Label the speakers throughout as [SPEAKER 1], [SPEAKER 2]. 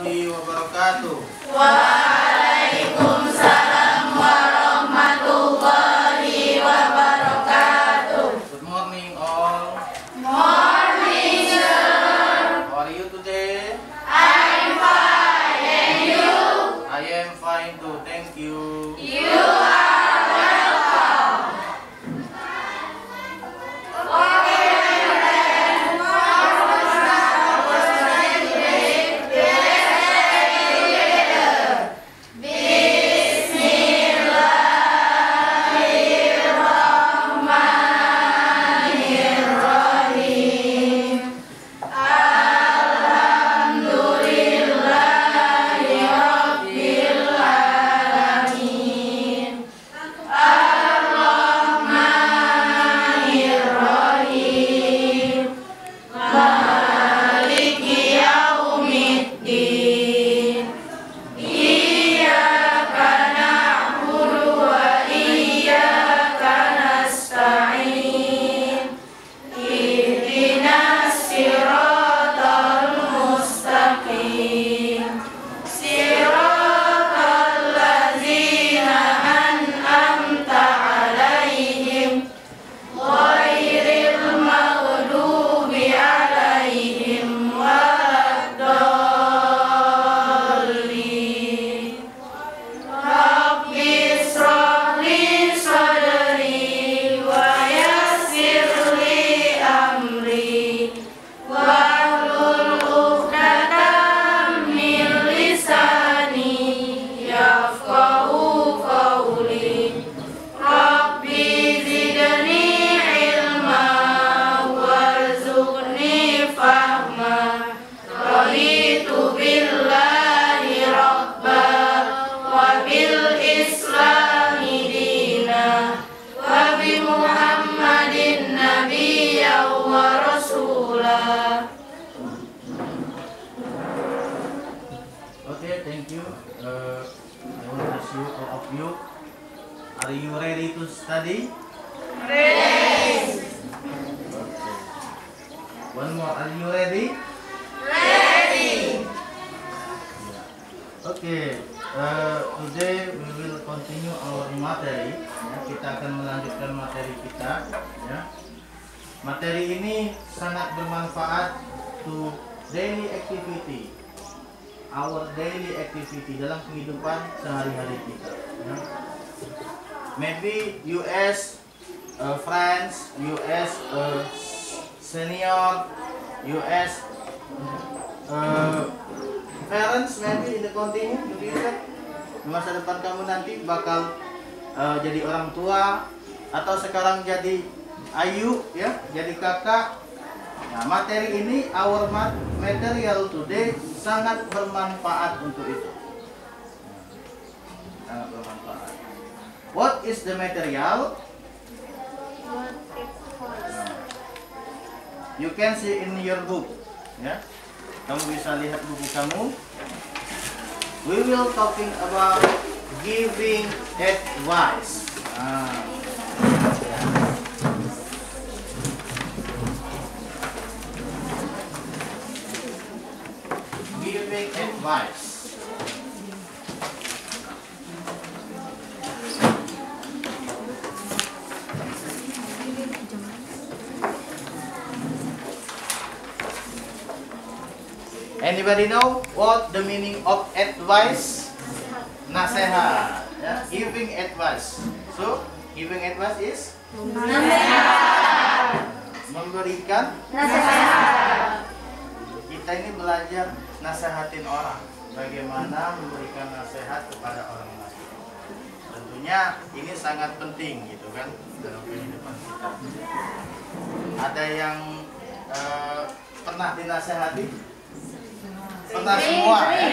[SPEAKER 1] warahmatullahi wabarakatuh.
[SPEAKER 2] Waalaikumsalam warahmatullahi wabarakatuh.
[SPEAKER 1] Good morning all.
[SPEAKER 2] Morning, sir.
[SPEAKER 1] How are you today?
[SPEAKER 2] I'm fine. And you?
[SPEAKER 1] I am fine too. Thank you.
[SPEAKER 2] You are welcome.
[SPEAKER 1] Okay, thank you. I want to ask you, all of you, are you ready to study?
[SPEAKER 2] Ready.
[SPEAKER 1] Okay. One more, are you ready?
[SPEAKER 2] Ready.
[SPEAKER 1] Okay, today we will continue our materi. Ya, kita akan melanjutkan materi kita. Ya. Materi ini sangat bermanfaat to daily activity, our daily activity dalam kehidupan sehari-hari kita. Ya. Maybe US friends, US senior, US parents maybe in the continue in the future. Di masa depan kamu nanti bakal jadi orang tua atau sekarang jadi ayu ya, jadi kakak. Nah, materi ini our material today sangat bermanfaat untuk itu. Sangat bermanfaat. What is the material? You can see in your book, ya. Kamu bisa lihat buku kamu. We will talking about giving advice. Giving advice. Anybody know what the meaning of advice? Nasihat. Ya, giving advice. So, giving advice is
[SPEAKER 2] Nasihat.
[SPEAKER 1] memberikan
[SPEAKER 2] Nasihat.
[SPEAKER 1] Kita ini belajar nasihatin orang, bagaimana memberikan nasihat kepada orang lain. Tentunya ini sangat penting gitu kan dalam kehidupan kita. Ada yang pernah dinasehati? Pernah semua ya?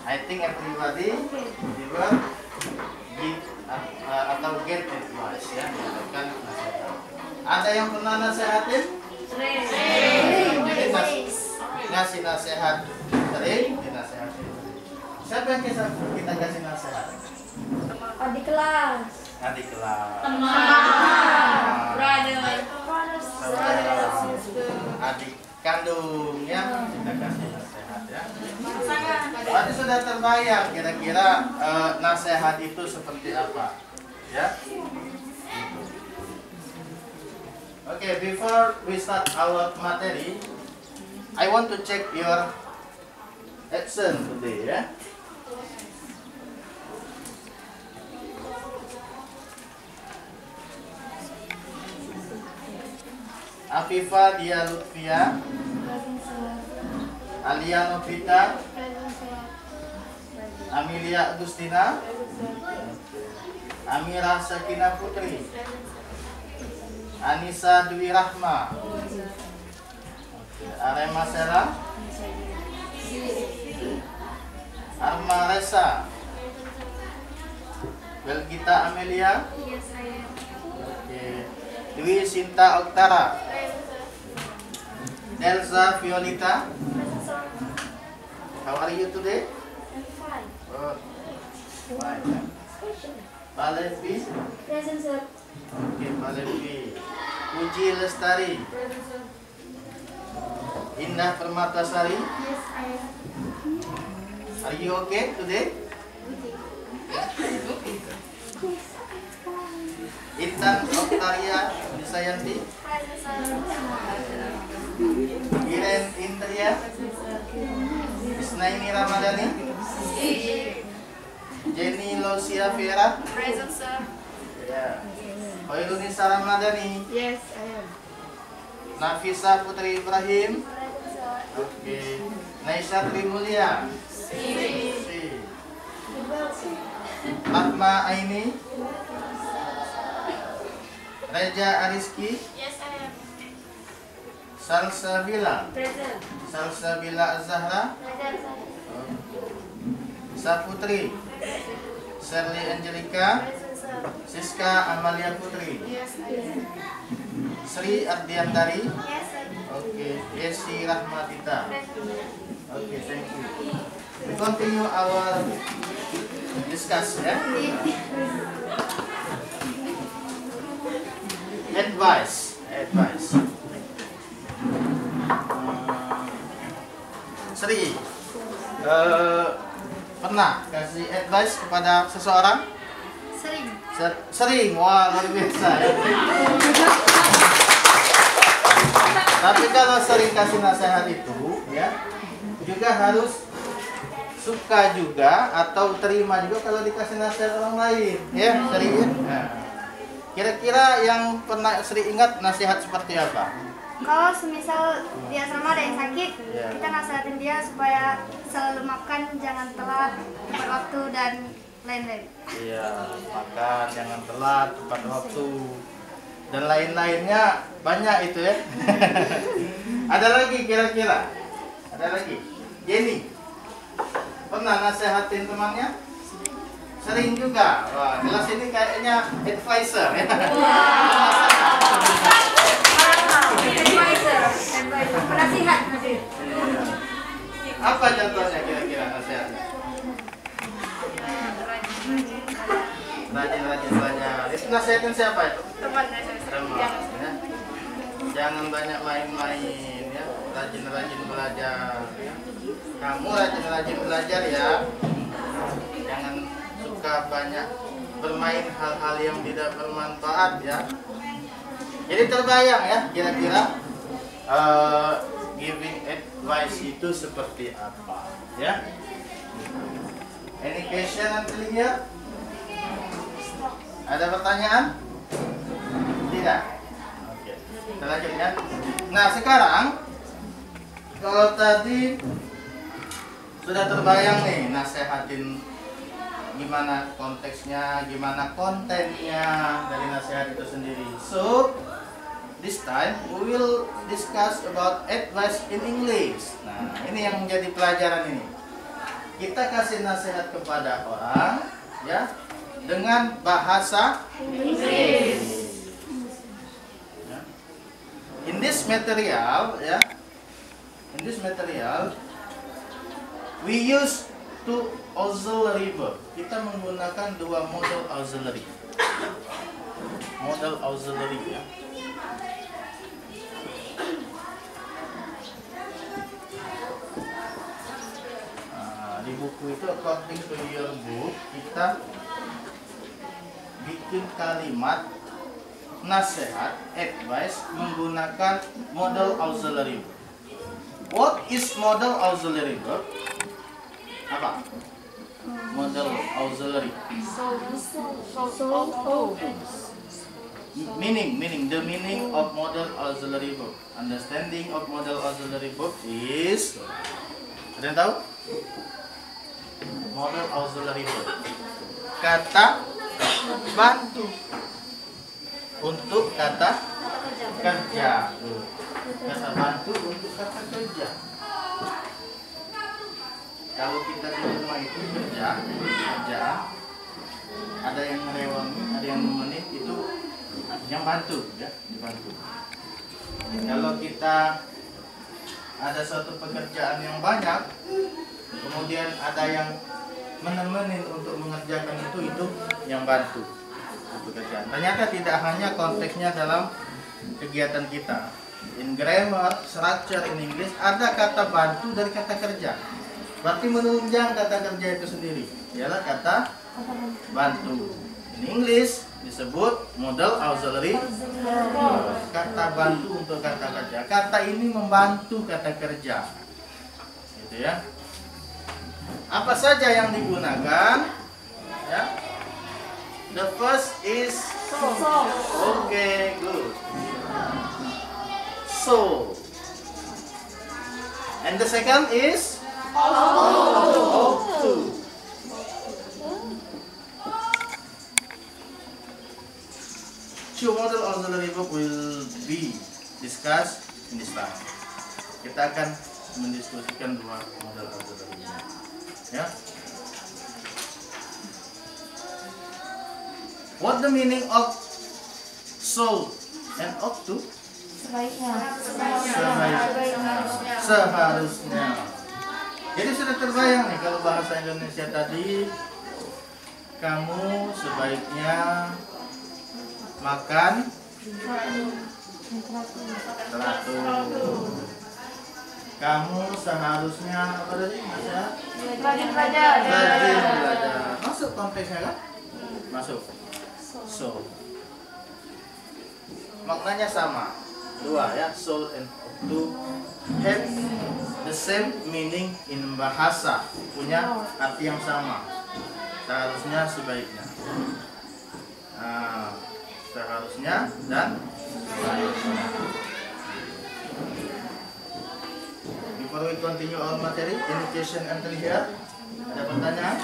[SPEAKER 1] I think everybody ever give atau get advice ya, mendapatkan nasihat. Ada yang pernah nasehatin? Ngasih nasihat sering, dinasehatin. Siapa yang kita kasih nasihat?
[SPEAKER 3] Adik kelas.
[SPEAKER 1] Adik kelas.
[SPEAKER 2] Teman. Brother.
[SPEAKER 1] Adik kandung ya, kita kasih nasihat ya. Berarti sudah terbayang kira-kira nasihat itu seperti apa, ya? Okay, before we start our materi, I want to check your action today, ya. Afifa Dia Lutfia, Alia Novita, Amelia Agustina, Amira Sakina Putri, Anissa Dwi Rahma, Arema Sela, Arma Resa, Belgita Amelia, Dwi Sinta Oktara, Elsa Violita. How are you today? Oh, fine. Palevi.
[SPEAKER 3] Present, sir.
[SPEAKER 1] Okay, Palevi. Puji Lestari. Indah Permatasari.
[SPEAKER 3] Yes, I am.
[SPEAKER 1] Are you okay today? Intan Oktaria Disayanti. Iren Indria. Isnaini Ramadhani. Jenny Losia Vera.
[SPEAKER 2] Present, sir.
[SPEAKER 1] Ya. Hoirunisa Ramadhani.
[SPEAKER 2] Yes, I am.
[SPEAKER 1] Nafisa Putri Ibrahim. Oke. Naisha Trimulya. Si. Fatma Aini. Reja Ariski.
[SPEAKER 2] Yes, I am.
[SPEAKER 1] Salsabila.
[SPEAKER 2] Present.
[SPEAKER 1] Salsabila Azahra.
[SPEAKER 3] Present, sir.
[SPEAKER 1] Saputri. Shirley Angelica.
[SPEAKER 3] Present, sir.
[SPEAKER 1] Siska Amalia Putri.
[SPEAKER 2] Yes, I am.
[SPEAKER 1] Sri Ardiantari.
[SPEAKER 3] Yes, sir.
[SPEAKER 1] Oke. Yesi Rahmatita.
[SPEAKER 3] Present.
[SPEAKER 1] Oke, thank you. We continue our discuss, ya. Advice. Sri, pernah kasih advice kepada seseorang?
[SPEAKER 3] Sering.
[SPEAKER 1] Sering, wah luar biasa ya. Tapi kalau sering kasih nasihat itu, ya, juga harus suka juga atau terima juga kalau dikasih nasihat orang lain, ya, sering. Nah, kira-kira yang pernah Sri ingat nasihat seperti apa?
[SPEAKER 3] Kalau semisal dia sama ada yang sakit,
[SPEAKER 1] Ya.
[SPEAKER 3] kita nasihatin dia supaya selalu makan, jangan telat, tepat waktu dan lain-lain.
[SPEAKER 1] Iya, makan jangan telat, tepat waktu dan lain-lainnya banyak itu ya. Ada lagi kira-kira? Ada lagi? Jenny, pernah nasehatin temannya? Sering juga. Wah, jelas ini kayaknya advisor ya.
[SPEAKER 3] Advisor, penasihat.
[SPEAKER 1] Apa contohnya kira-kira nasihatnya? Rajin-rajin belajar. Itu nasihatin siapa itu?
[SPEAKER 2] Temannya saya.
[SPEAKER 1] Teman, ya. Jangan banyak main-main ya. Rajin-rajin belajar ya. Kamu rajin-rajin belajar ya. Jangan suka banyak bermain hal-hal yang tidak bermanfaat ya. Jadi terbayang ya kira-kira giving advice itu seperti apa ya? Any question until here? Ada pertanyaan? Tidak? Oke, kita lanjut ya. Nah sekarang kalau tadi sudah terbayang nih nasehatin gimana konteksnya, gimana kontennya dari nasihat itu sendiri. So this time we will discuss about advice in English. Nah ini yang menjadi pelajaran ini. Kita kasih nasihat kepada orang ya dengan bahasa Inggris. Ya. In this material ya, in this material we use two auxiliary verb. Kita menggunakan dua model auxiliary. Model auxiliary ya. di buku itu according to your book kita bikin kalimat nasihat, advice menggunakan model auxiliary verb. What is model auxiliary verb? Apa? Model auxiliary. Meaning, the meaning of model auxiliary verb. Understanding of model auxiliary verb is, ada yang tahu? Model auxiliary verb, kata bantu untuk kata kerja. Kata bantu untuk kata kerja. Kalau kita di rumah itu kerja, ada yang ngerewangi, ada yang nemenin, itu yang bantu, ya, dibantu. Kalau kita ada suatu pekerjaan yang banyak, kemudian ada yang menemenin untuk mengerjakan itu yang bantu pekerjaan. Ternyata tidak hanya konteksnya dalam kegiatan kita. In grammar, structure in English ada kata bantu dari kata kerja. Berarti menunjang kata kerja itu sendiri, ialah kata bantu. In English disebut model auxiliary verb. Kata bantu untuk kata kerja. Kata ini membantu kata kerja. Gitu ya. Apa saja yang digunakan? Ya. The first is okay, good. So. And the second is ought to. Two model auxiliary verb will be discussed in this time. Kita akan mendiskusikan dua model auxiliary verb. Ya. What the meaning of so and ought to? Seharusnya. Jadi sudah terbayang nih kalau bahasa Indonesia tadi, kamu sebaiknya makan teratur. Kamu seharusnya apa tadi?
[SPEAKER 2] Rajin belajar.
[SPEAKER 1] Rajin belajar. Masuk konteksnya kan? Masuk. So. Maknanya sama. Dua ya, soul and to have the same meaning in bahasa, punya arti yang sama. Seharusnya, sebaiknya. Nah, seharusnya dan sebaiknya. Before we continue our materi, any question until here? Ada pertanyaan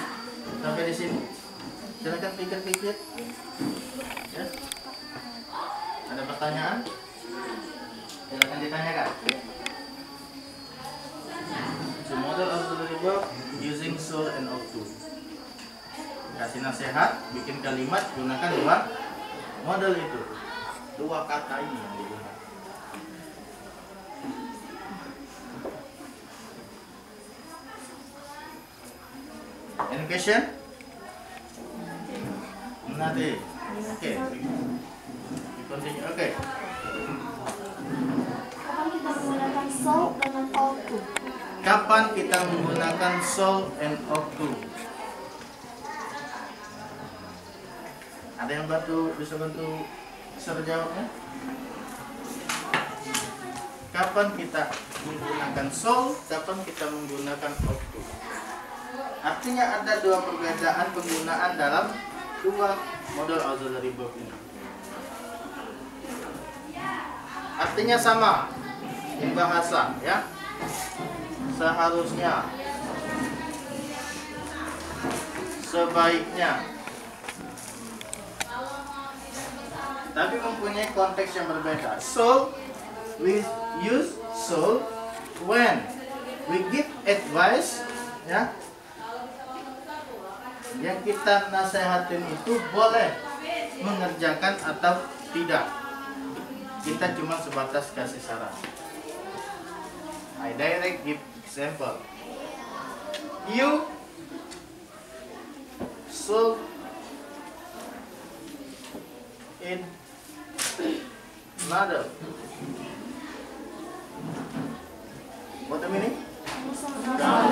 [SPEAKER 1] sampai di sini? Silakan pikir-pikir. Ya. Ada pertanyaan? Silakan ditanyakan. So, model auxiliary verb using soul and ought to. Kasih nasihat, bikin kalimat, gunakan dua model itu. Dua kata ini yang digunakan. Any question? Nothing. Okay. We continue. Okay.
[SPEAKER 3] Kapan kita menggunakan soul dengan ought to?
[SPEAKER 1] Kapan kita menggunakan soul and ought to? Ada yang bisa bantu jawabnya? Kapan kita menggunakan soul? Kapan kita menggunakan ought to? Artinya ada dua perbedaan penggunaan dalam dua model auxiliary verb ini. Artinya sama di bahasa, ya. Seharusnya, sebaiknya, tapi mempunyai konteks yang berbeda. So, we use so when we give advice, ya. Yang kita nasihatin itu boleh mengerjakan atau tidak. Kita cuma sebatas kasih saran. I direct give example. You should in mother. What the meaning? Kamu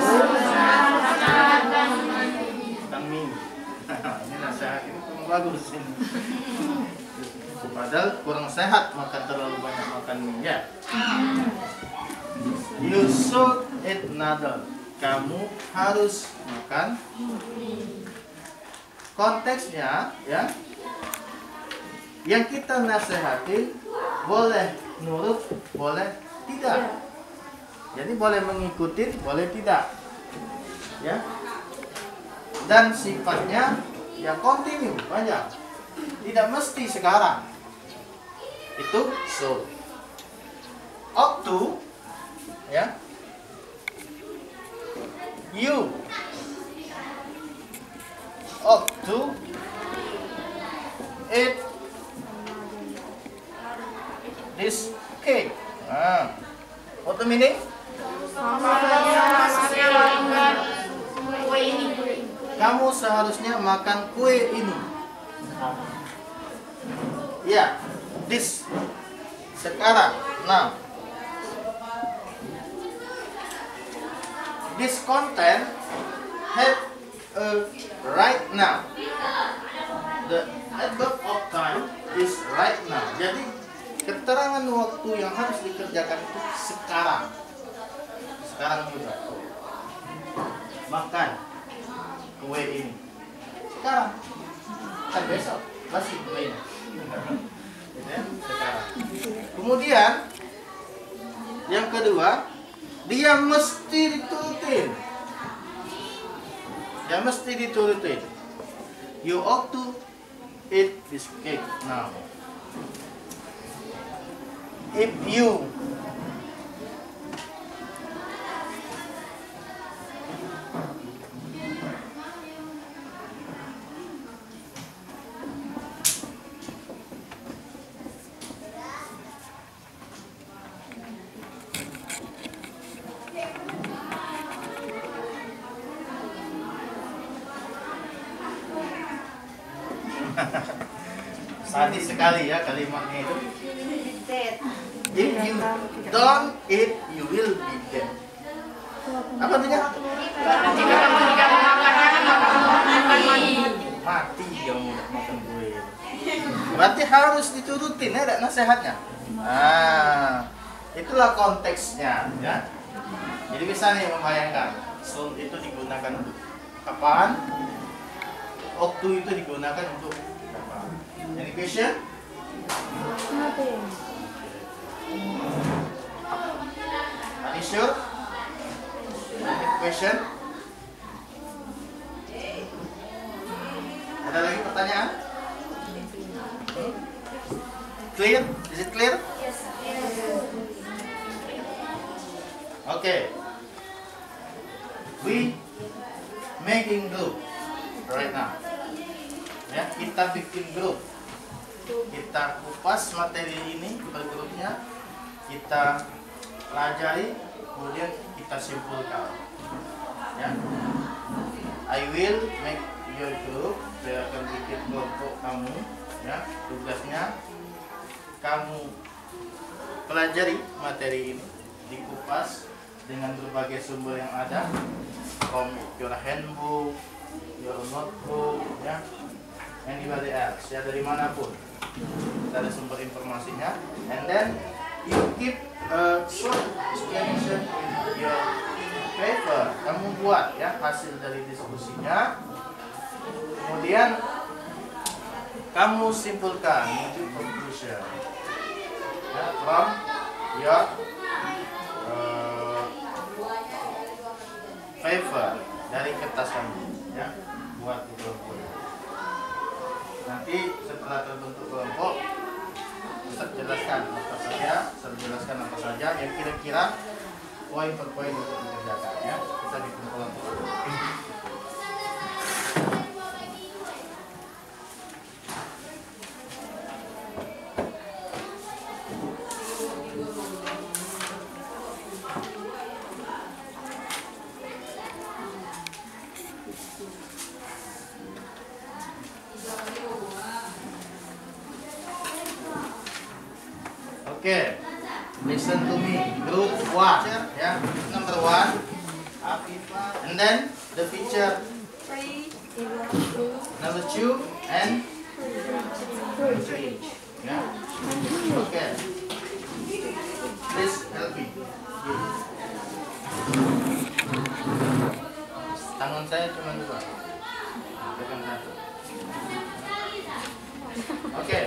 [SPEAKER 1] bagus ini. Padahal kurang sehat makan terlalu banyak makan mie ya. You should eat noodle. Kamu harus makan. Konteksnya ya, yang kita nasihati boleh nurut, boleh tidak. Jadi boleh mengikuti, boleh tidak. Ya. Dan sifatnya ya continue aja. Tidak mesti sekarang. Itu so. Up to ya. You up to eat this cake. What the meaning? Kamu seharusnya makan kue ini. Ya, this sekarang. Now, this content have a right now. The adverb of time is right now. Jadi keterangan waktu yang harus dikerjakan itu sekarang. Sekarang juga. Makan kue ini. Sekarang. Kan besok masih kuenya. Sekarang. Kemudian yang kedua, dia mesti diturutin. Dia mesti diturutin. You ought to eat this cake now. If you sadis sekali ya kalimatnya itu. If you don't eat, you will be dead. Apa artinya?
[SPEAKER 2] Jika kamu tidak makan
[SPEAKER 1] Mati kamu makan kue. Berarti harus diturutin ya, ada nasihatnya. Nah, itulah konteksnya ya. Jadi bisa nih membayangkan, soul itu digunakan untuk apaan? Waktu itu digunakan untuk apa? Any question? Are you sure? Any question? Ada lagi pertanyaan? Clear? Is it clear?
[SPEAKER 3] Yes.
[SPEAKER 1] Okay. We making group right now. Ya, kita bikin grup. Kita kupas materi ini per grupnya, kita pelajari, kemudian kita simpulkan. Ya. I will make your group. Saya akan bikin kelompok kamu. Ya, tugasnya kamu pelajari materi ini, dikupas dengan berbagai sumber yang ada, from your handbook, your notebook, ya. Anybody else, ya dari manapun ada sumber informasinya, and then you keep a short explanation in your paper. Kamu buat ya hasil dari diskusinya, kemudian kamu simpulkan into conclusion ya, from your paper dari kertas kamu ya, buat di kelompok. Nanti setelah terbentuk kelompok, Ustaz jelaskan apa saja yang kira-kira poin per poin untuk dikerjakan ya. Kita bikin kelompok. Okay, listen to me. Group 1, yeah. Number 1, and then the feature number 2 and Ya. Oke. Please help me. Tangan saya cuma 2. Tekan 1. Oke.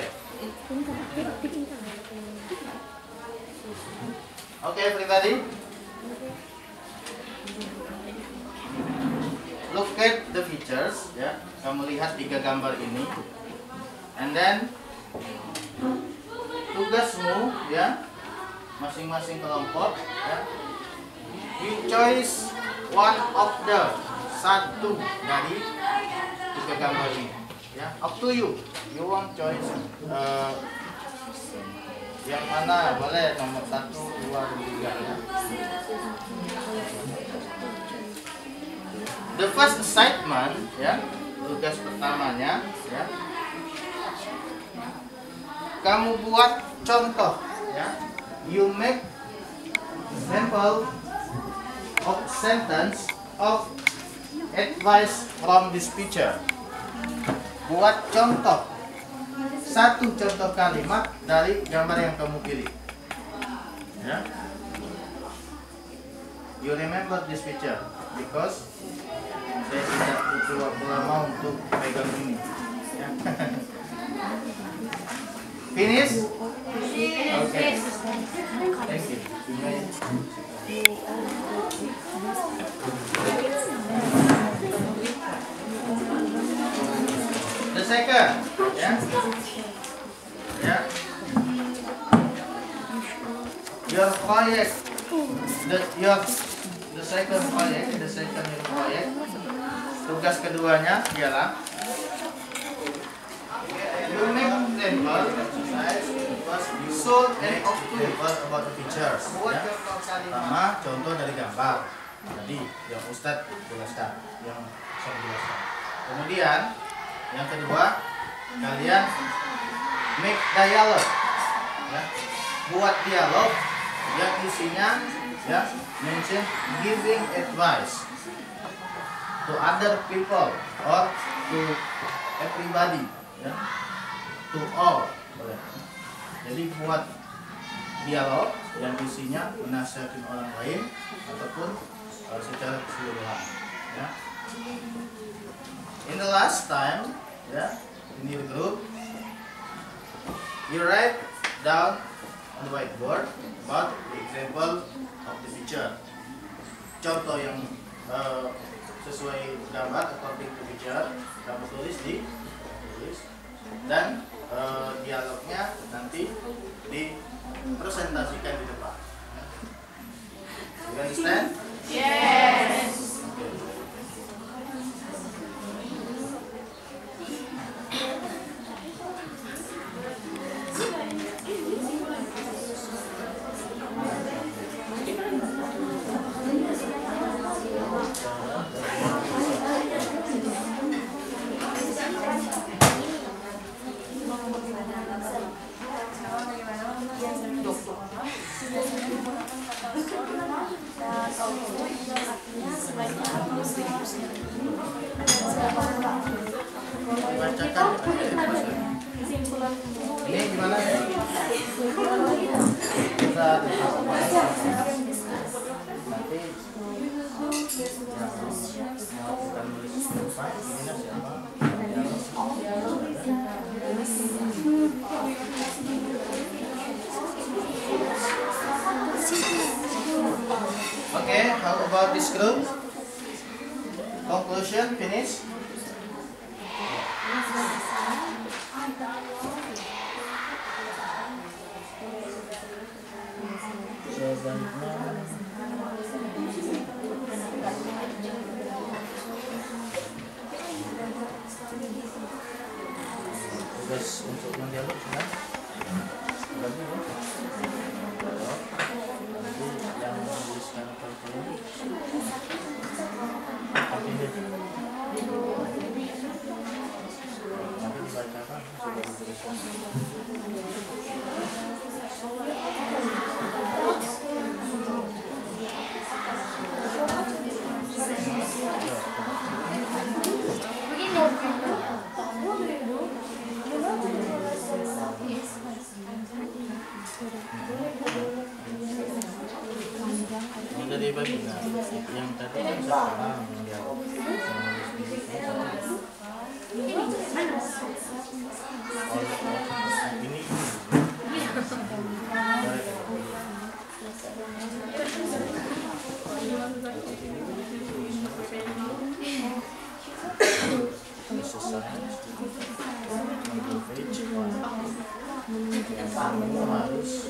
[SPEAKER 1] Oke, everybody. Look at the features, ya. Kamu lihat 3 gambar ini. And then tugasmu, ya, masing-masing kelompok, ya. You choose one of the, satu dari 3 gambar ini, ya. Up to you. You want choice yang mana? Boleh nomor 1, 2, 3, ya. The first assignment, ya, tugas pertamanya, ya, kamu buat contoh, ya. You make sample of sentence of advice from this picture. Buat contoh, 1 contoh kalimat dari gambar yang kamu pilih, ya. You remember this picture because saya tidak butuh waktu lama untuk pegang ini, ya. Finish? Okay. Thank you. The second, ya, ya. Your project, the second project. Tugas keduanya ialah you make example exercise solve and about the features. Ya. Pertama, contoh dari gambar. Tadi yang Ustadz jelaskan, yang saya jelaskan. Kemudian yang kedua, kalian make dialog, ya. Buat dialog yang isinya, ya, mention giving advice to other people or to everybody, ya, to all. Jadi buat dialog yang isinya menasihatin orang lain ataupun secara keseluruhan, ya. In the last time, ya, in your group, you write down on the whiteboard about the example of the picture. Contoh yang sesuai gambar according to picture, kamu tulis dan dialognya nanti dipresentasikan di depan. You understand?
[SPEAKER 2] Yes.
[SPEAKER 1] Dibacakan ini gimana ya? Kita nanti bukan nulis apa ini siapa? Okay, how about this group? Conclusion, finish. Tugas untuk mendialog sudah. Yang menuliskan ini nanti dibacakan sudah dituliskan. sekarang ya. Ini kamu harus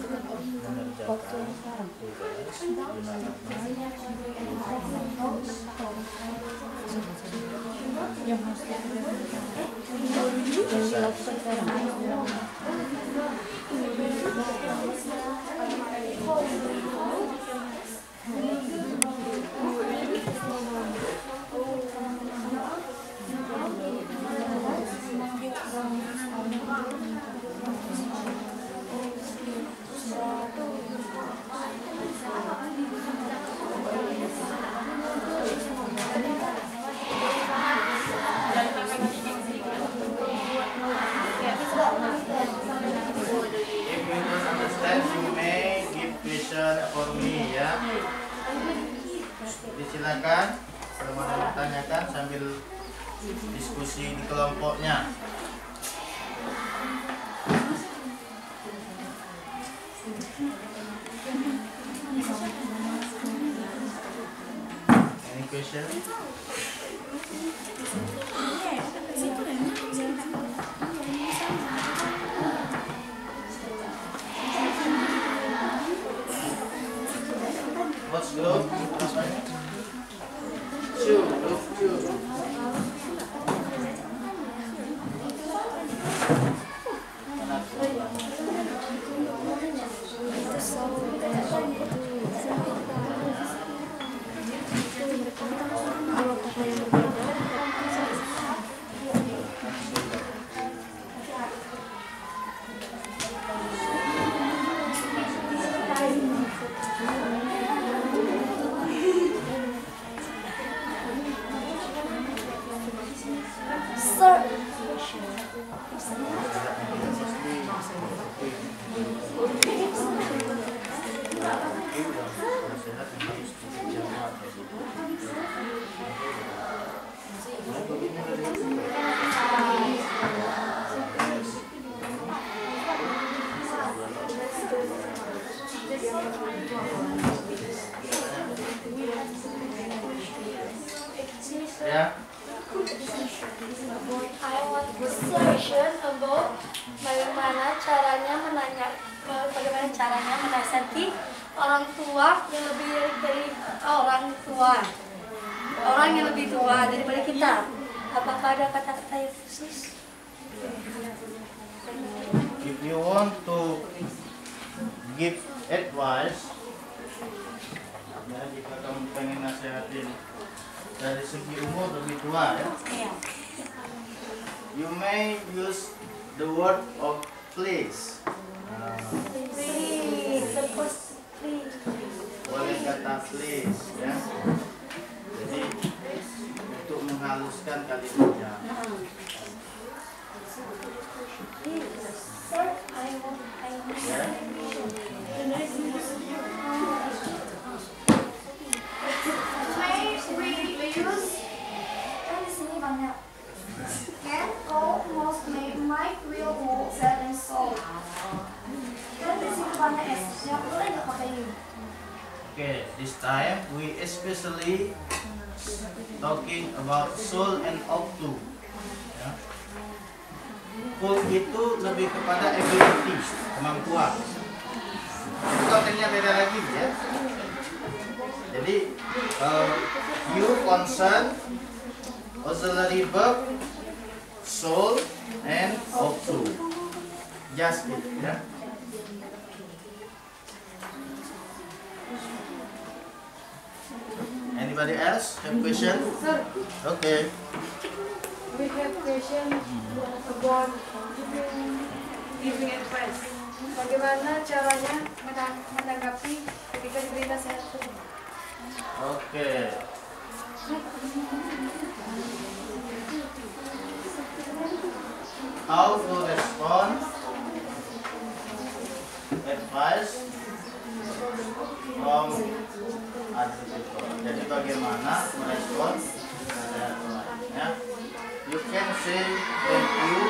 [SPEAKER 1] mengerjakan tugas di mana for me ya. Disilakan kalau mau ditanyakan sambil diskusi di kelompoknya. Any question? What's good? Ya.
[SPEAKER 3] I want solution about bagaimana caranya menasihati orang tua yang lebih dari orang yang lebih tua daripada kita. Apakah ada kata-kata yang khusus?
[SPEAKER 1] If you want to give advice, ya, jika kamu pengen nasihatin dari segi umur lebih tua ya, you may use the word of please. Boleh kata please ya. Jadi untuk menghaluskan kalimatnya. Okay, this time we especially talking about soul and octu. Ya. Soul itu lebih kepada ability, kemampuan. Itu konteksnya beda lagi ya. Jadi you concern auxiliary verb, soul and octu. Just it ya. Anybody else have question? Okay.
[SPEAKER 2] We have question about giving advice. Bagaimana caranya menanggapi ketika diberi nasihat?
[SPEAKER 1] Okay. How to respond advice from other people. Jadi bagaimana merespon nasihat orang, ya? You can say thank you,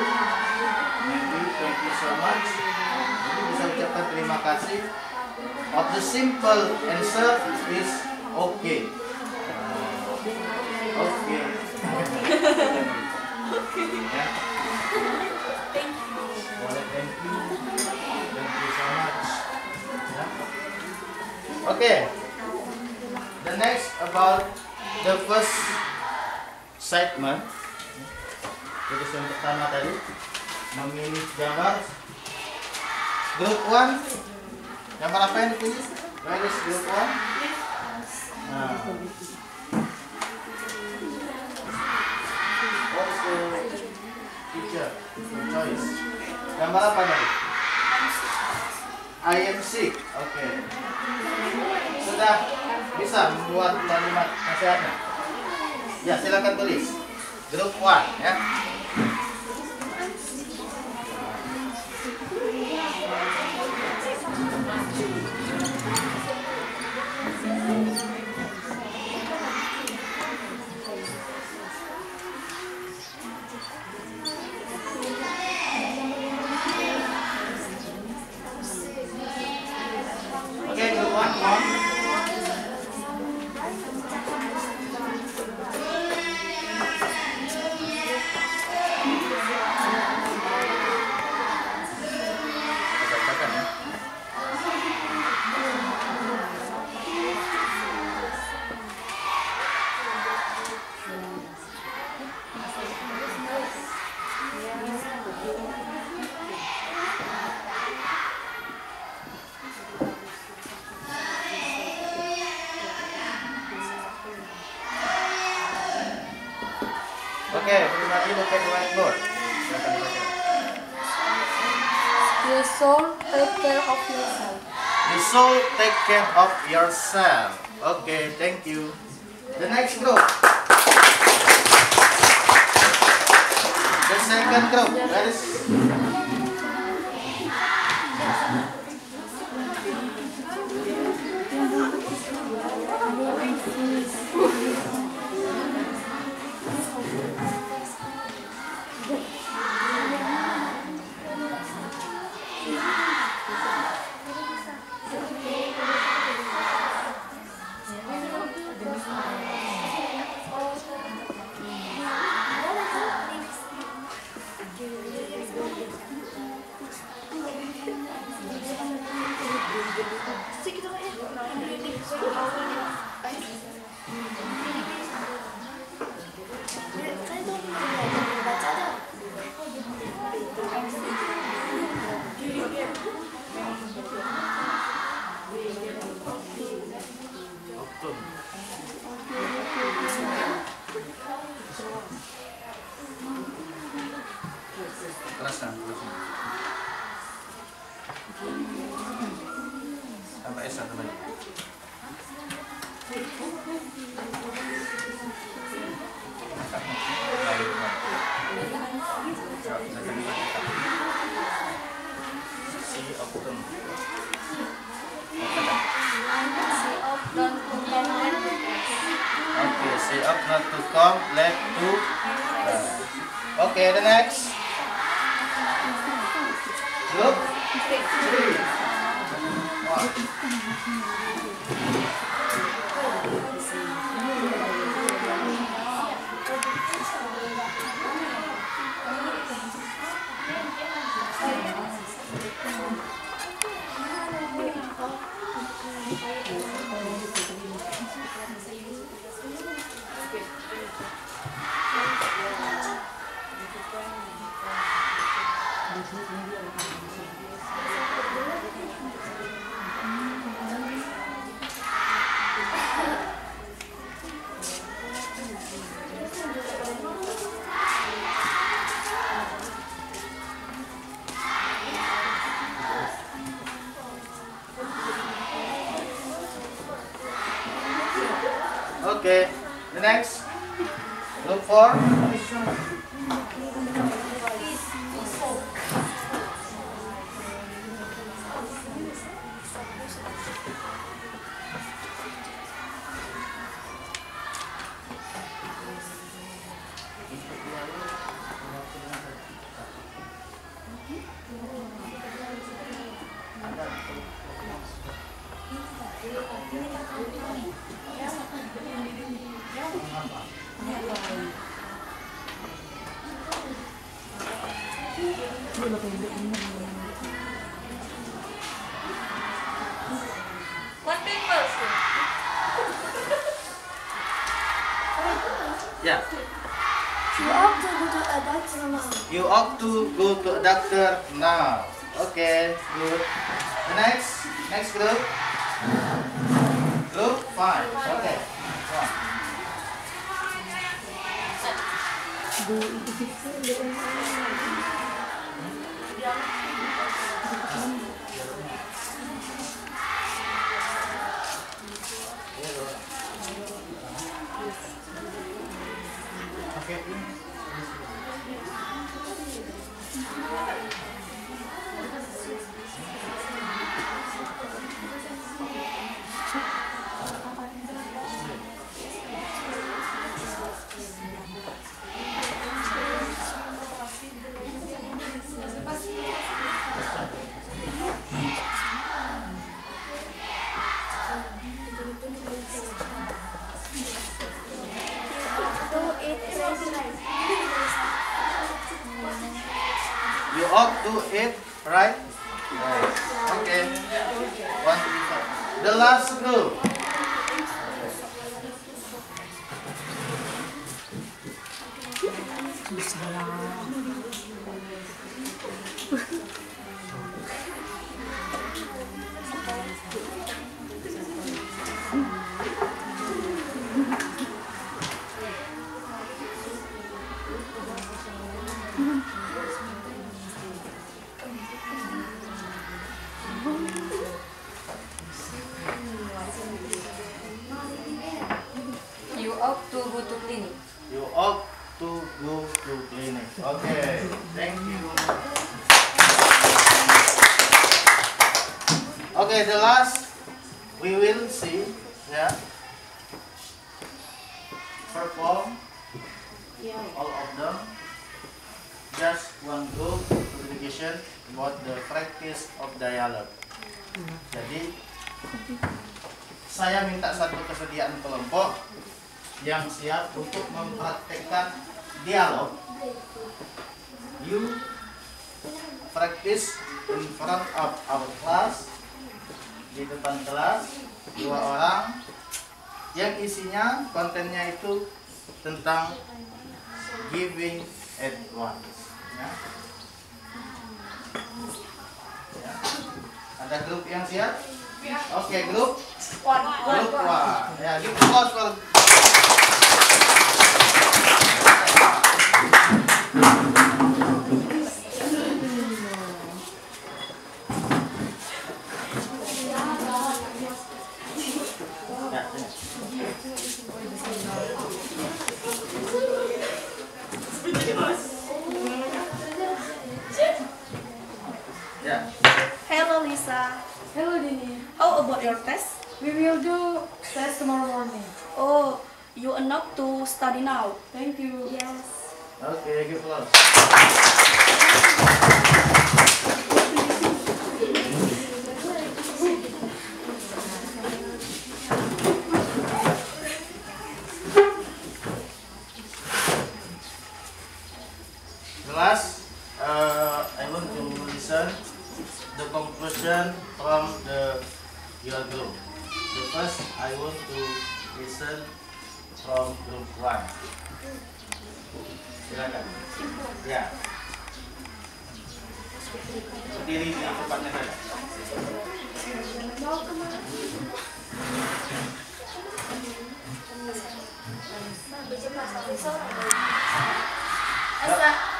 [SPEAKER 1] maybe thank you so much. Jadi bisa ucapkan terima kasih. Of the simple answer is okay. Okay. Ya. Boleh thank you so much. Ya. Okay. The next about the first segment. Jadi yang pertama tadi memilih gambar. Group 1. Gambar apa yang dipilih? Where is group 1? Nah. What is the picture? Choice. Gambar apa tadi? I am sick. Oke. Sudah bisa membuat kalimat nasihatnya? Ya, silakan tulis. Group 1 ya. Oke, group 1 on. Oke, everybody look at the whiteboard. Silakan dibaca.
[SPEAKER 3] You should take care of yourself.
[SPEAKER 1] You should take care of yourself. Okay, thank you. The next group. The second group. Where is? Teruskan. Sampai S1 lagi. Okay, say up not to come, left to. Okay, the next. Group 3. Okay, the next. Look for.
[SPEAKER 3] What papers?
[SPEAKER 1] Yeah.
[SPEAKER 3] You ought to go to a doctor now.
[SPEAKER 1] You ought to go to a doctor now. Okay, good. The next group. Group 5. Okay. One. Okay. You ought to eat, right? Okay. 1 to 5. The last group.
[SPEAKER 3] You ought to go to clinic.
[SPEAKER 1] You ought to go to clinic. Okay. Thank you. Okay, the last we will see, yeah. Perform all of them. Just one group communication about the practice of dialogue. Jadi saya minta satu kesediaan kelompok yang siap untuk mempraktekkan dialog. You practice in front of our class, di depan kelas, 2 orang yang isinya kontennya itu tentang giving advice, ya. Ya. Ada grup yang siap? Oke, grup 1. Ya, give applause for ya.
[SPEAKER 3] Hello, Lisa.
[SPEAKER 2] Hello, Dini.
[SPEAKER 3] How about your test?
[SPEAKER 2] We will do test tomorrow morning.
[SPEAKER 3] Oh, you enough to study now.
[SPEAKER 2] Thank you.
[SPEAKER 3] Yes.
[SPEAKER 1] Oke, give applause. Last, I want to listen the conclusion from your group. The first, I want to listen from group 1. Silakan. Ya. Berdiri di tempatnya saja.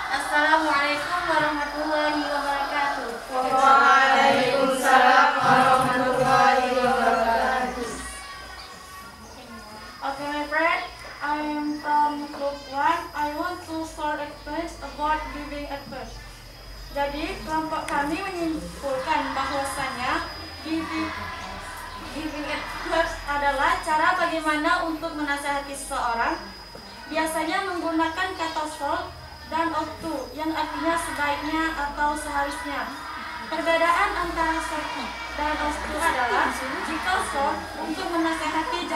[SPEAKER 3] Assalamualaikum warahmatullahi wabarakatuh.
[SPEAKER 2] Waalaikumsalam warahmatullahi wabarakatuh.
[SPEAKER 3] Okay, my friend, I am from group 1. I want to start advice about giving advice. Jadi, kelompok kami menyimpulkan bahwasanya giving advice adalah cara bagaimana untuk menasihati seseorang, biasanya menggunakan kata should dan ought to, yang artinya sebaiknya atau seharusnya. Perbedaan antara should dan ought to adalah jika should untuk menasehati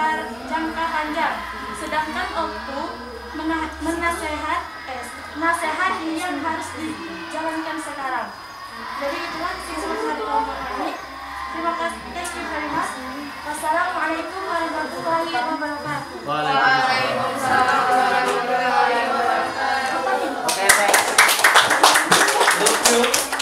[SPEAKER 3] jangka panjang, sedangkan ought to nasihat yang harus dijalankan sekarang. Jadi itulah singkat dari kelompok kami. Terima kasih. Thank you very much. Wassalamualaikum warahmatullahi wabarakatuh.
[SPEAKER 1] Waalaikumsalam warahmatullahi wabarakatuh. Oke, next. Group 2.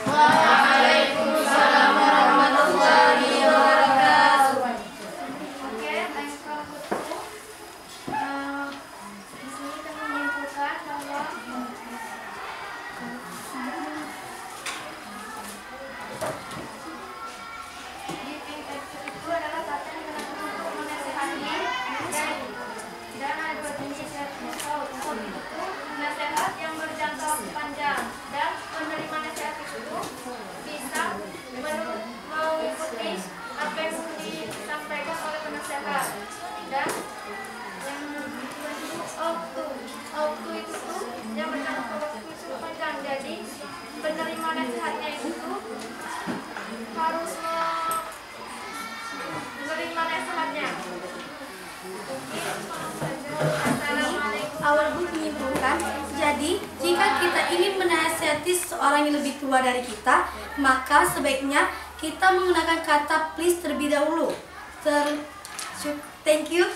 [SPEAKER 2] Waalaikumsalam warahmatullahi wabarakatuh.
[SPEAKER 4] Oke, baik kelompokku. Di sini kami menyimpulkan bahwa giving attitude itu adalah kata yang digunakan untuk menasehati dan ada dua jenis nasihatnya. Soal itu nasihat yang berjangka panjang dan penerima nasihat itu bisa mengikuti apa yang disampaikan oleh penasehat. Dan yang kedua itu auto itu tuh yang berjangka waktu cukup panjang, jadi penerima nasihatnya itu harus menerima nasihatnya. Assalamualaikum.
[SPEAKER 2] Our book menyimpulkan, jadi jika kita ingin menasihati seseorang yang lebih tua dari kita, maka sebaiknya kita menggunakan kata please terlebih dahulu. Thank you.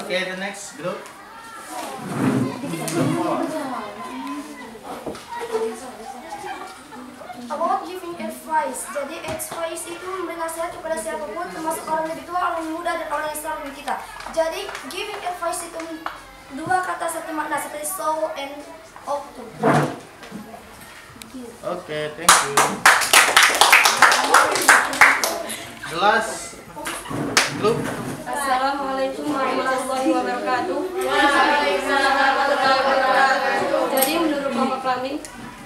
[SPEAKER 1] Okay, the next group.
[SPEAKER 4] About giving advice. Jadi advice itu memberi nasihat kepada siapapun, termasuk orang lebih tua, orang muda, dan orang yang sama dengan kita. Jadi giving advice itu dua kata satu makna, seperti so and ought to.
[SPEAKER 1] Okay, thank you. The last group.
[SPEAKER 5] Assalamualaikum warahmatullahi wabarakatuh.
[SPEAKER 2] Waalaikumsalam warahmatullahi wabarakatuh.
[SPEAKER 5] Jadi menurut kelompok kami,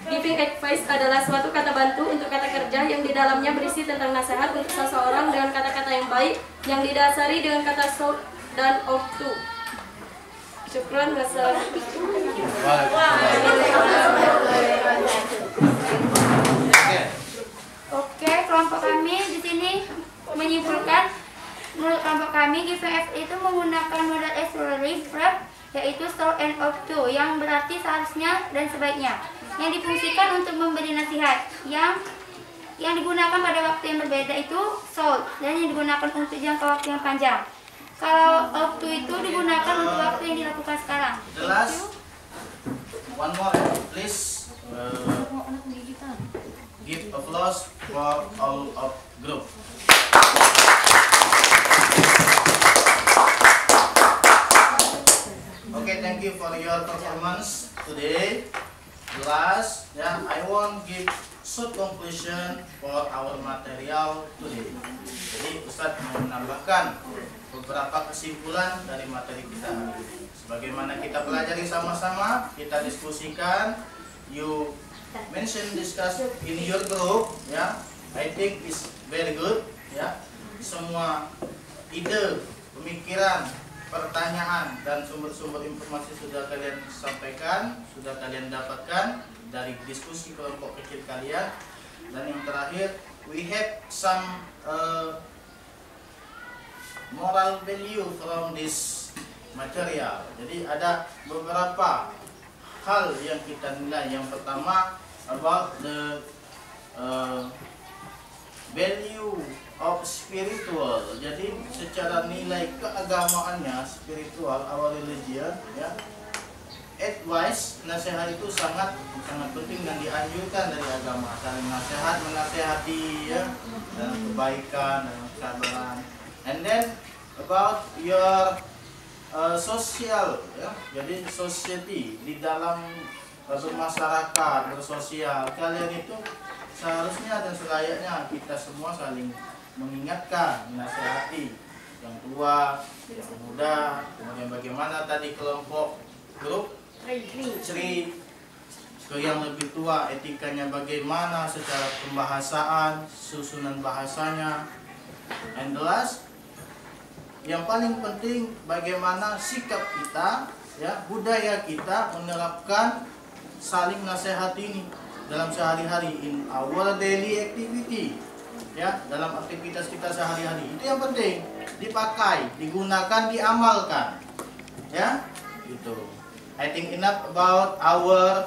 [SPEAKER 5] giving advice adalah suatu kata bantu untuk kata kerja yang di dalamnya berisi tentang nasihat untuk seseorang dengan kata-kata yang baik yang didasari dengan kata should dan ought to. Syukran, wassalamualaikum.
[SPEAKER 4] Oke, kelompok kami di sini menyimpulkan, menurut kelompok kami giving advice itu menggunakan modal auxiliary verb, yaitu so and ought to, yang berarti seharusnya dan sebaiknya, yang difungsikan untuk memberi nasihat. Yang digunakan pada waktu yang berbeda itu should, dan yang digunakan untuk jangka waktu yang panjang. Kalau ought to itu digunakan untuk waktu yang dilakukan sekarang.
[SPEAKER 1] The last one more, please. Give applause for all of group. Okay, thank you for your performance today. Last, I want give short conclusion for our material today. Jadi Ustadz mau menambahkan beberapa kesimpulan dari materi kita hari ini. Sebagaimana kita pelajari sama-sama, kita diskusikan, you mention, discuss in your group, I think is very good, Semua ide, pemikiran, pertanyaan dan sumber-sumber informasi sudah kalian sampaikan, sudah kalian dapatkan dari diskusi kelompok kecil kalian. Dan yang terakhir, we have some moral value from this material. Jadi ada beberapa hal yang kita nilai. Yang pertama, about the value of spiritual. Jadi secara nilai keagamaannya, spiritual, our religion, advice, nasihat itu sangat penting dan dianjurkan dari agama. Saling nasihat, menasehati, dalam kebaikan, dalam kesabaran. And then about your sosial, jadi society, di dalam bermasyarakat, bersosial, kalian itu seharusnya dan selayaknya kita semua saling mengingatkan, menasehati yang tua, yang muda. Kemudian bagaimana tadi kelompok grup 3 ke yang lebih tua, etikanya bagaimana secara pembahasaan, susunan bahasanya. And the last, yang paling penting bagaimana sikap kita ya, budaya kita menerapkan saling nasihat ini dalam sehari-hari, in our daily activity, ya, dalam aktivitas kita sehari-hari. Itu yang penting, dipakai, digunakan, diamalkan, ya, gitu. I think enough about our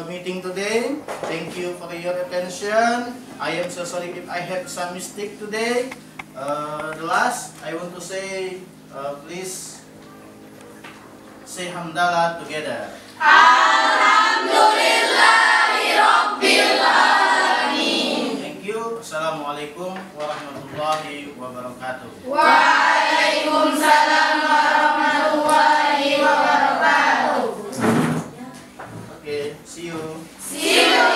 [SPEAKER 1] meeting today. Thank you for your attention. I am so sorry if I have some mistake today. The last I want to say, please say hamdalah together. Alhamdulillahirobbilalamin. Thank you. Assalamualaikum warahmatullahi wabarakatuh.
[SPEAKER 2] Waalaikumsalam warahmatullahi wabarakatuh.
[SPEAKER 1] Okay, see you.
[SPEAKER 2] See you.